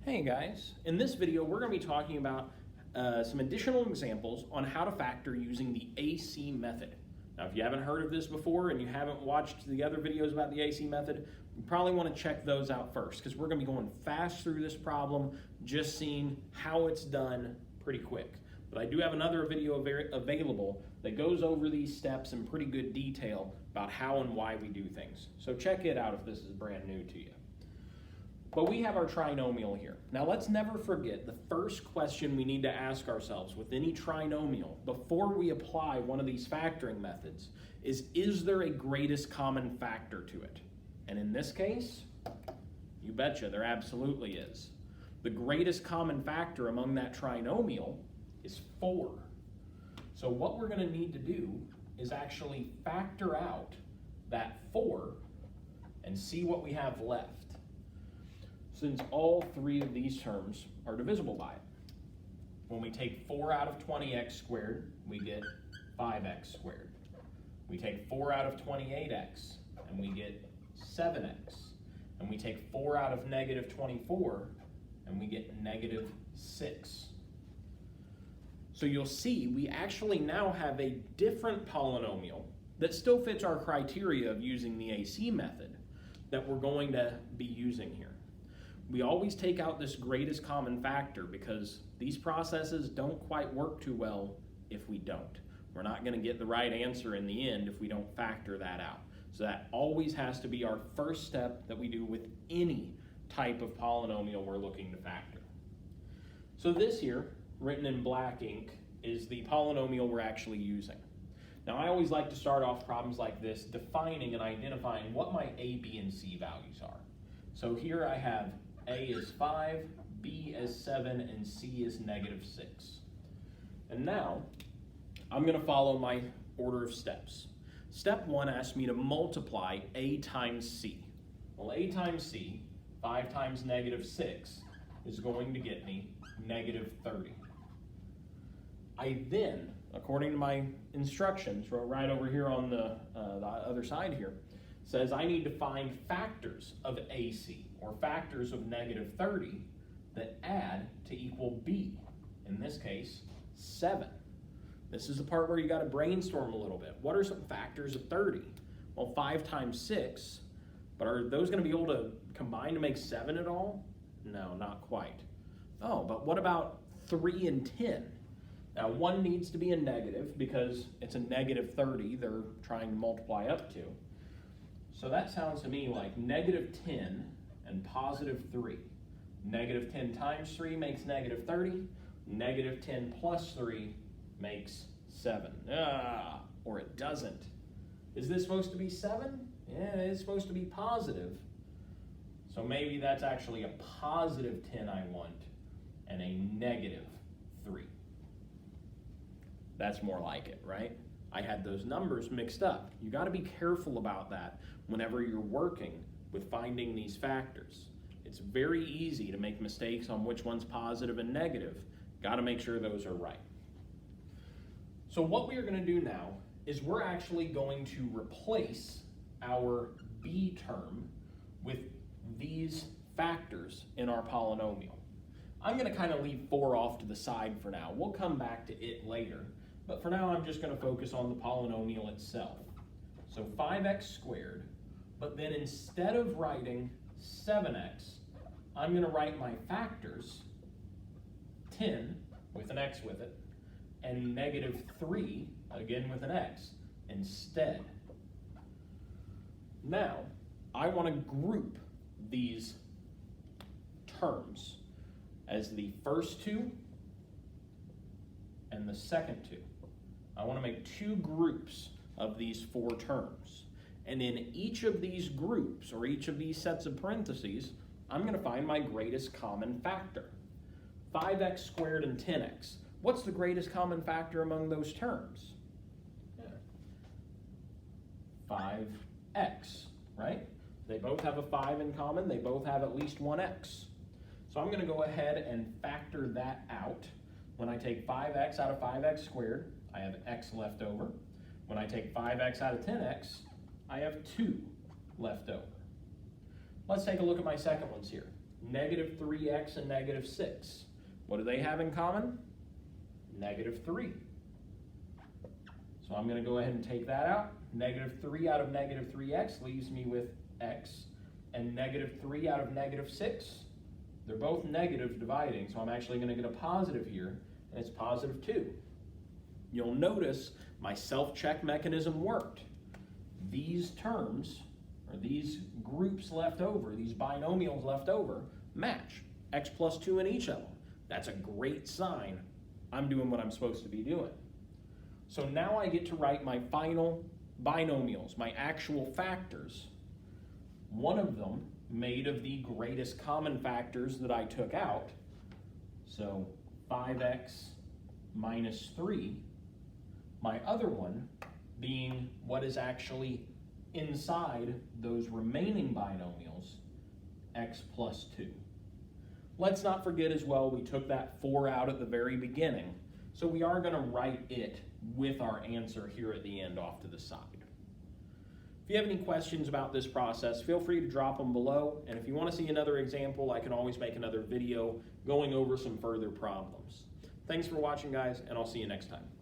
Hey guys, in this video we're going to be talking about some additional examples on how to factor using the AC method. Now if you haven't heard of this before and you haven't watched the other videos about the AC method, you probably want to check those out first because we're going to be going fast through this problem, just seeing how it's done pretty quick. But I do have another video available that goes over these steps in pretty good detail about how and why we do things. So check it out if this is brand new to you. But we have our trinomial here. Now let's never forget the first question we need to ask ourselves with any trinomial before we apply one of these factoring methods is there a greatest common factor to it? And in this case, you betcha, there absolutely is. The greatest common factor among that trinomial is 4. So what we're going to need to do is actually factor out that 4 and see what we have left, since all 3 of these terms are divisible by it. When we take 4 out of 20x squared, we get 5x squared. We take 4 out of 28x, and we get 7x. And we take 4 out of negative 24, and we get negative 6. So you'll see we actually now have a different polynomial that still fits our criteria of using the AC method that we're going to be using here. We always take out this greatest common factor because these processes don't quite work too well if we don't. We're not going to get the right answer in the end if we don't factor that out. So that always has to be our first step that we do with any type of polynomial we're looking to factor. So this here, written in black ink, is the polynomial we're actually using. Now I always like to start off problems like this defining and identifying what my A, B, and C values are. So here I have A is 5, B is 7, and C is negative 6. And now, I'm going to follow my order of steps. Step 1 asks me to multiply A times C. Well, A times C, 5 times negative 6, is going to get me negative 30. I then, according to my instructions, right over here on the other side here, says I need to find factors of AC, or factors of negative 30, that add to equal B. In this case, 7. This is the part where you got to brainstorm a little bit. What are some factors of 30? Well, 5 times 6, but are those going to be able to combine to make 7 at all? No, not quite. Oh, but what about 3 and 10? Now, 1 needs to be a negative because it's a negative 30 they're trying to multiply up to. So that sounds to me like negative 10 and positive 3. Negative 10 times 3 makes negative 30. Negative 10 plus 3 makes 7. Or it doesn't. Is this supposed to be 7? Yeah, it is supposed to be positive. So maybe that's actually a positive 10 I want and a negative 3. That's more like it, right? I had those numbers mixed up. You got to be careful about that whenever you're working with finding these factors. It's very easy to make mistakes on which one's positive and negative. Got to make sure those are right. So what we are going to do now is we're actually going to replace our B term with these factors in our polynomial. I'm going to kind of leave 4 off to the side for now. We'll come back to it later. But for now, I'm just going to focus on the polynomial itself. So 5x squared, but then instead of writing 7x, I'm going to write my factors, 10 with an x with it, and negative 3, again with an x, instead. Now, I want to group these terms as the first 2 and the second 2. I want to make 2 groups of these 4 terms. And in each of these groups, or each of these sets of parentheses, I'm going to find my greatest common factor. 5x squared and 10x. What's the greatest common factor among those terms? 5x, right? They both have a 5 in common. They both have at least one x. So I'm going to go ahead and factor that out. When I take 5x out of 5x squared, I have x left over. When I take 5x out of 10x, I have 2 left over. Let's take a look at my second ones here. negative 3x and negative 6. What do they have in common? Negative 3. So I'm going to go ahead and take that out. Negative 3 out of negative 3x leaves me with x. And negative 3 out of negative 6, they're both negative dividing, so I'm actually going to get a positive here, and it's positive 2. You'll notice my self-check mechanism worked. These terms, or these groups left over, these binomials left over, match. X plus 2 in each of them. That's a great sign. I'm doing what I'm supposed to be doing. So now I get to write my final binomials, my actual factors. One of them made of the greatest common factors that I took out. So 5x minus 3. My other one being what is actually inside those remaining binomials, x plus 2. Let's not forget as well, we took that 4 out at the very beginning, so we are going to write it with our answer here at the end off to the side. If you have any questions about this process, feel free to drop them below, and if you want to see another example, I can always make another video going over some further problems. Thanks for watching, guys, and I'll see you next time.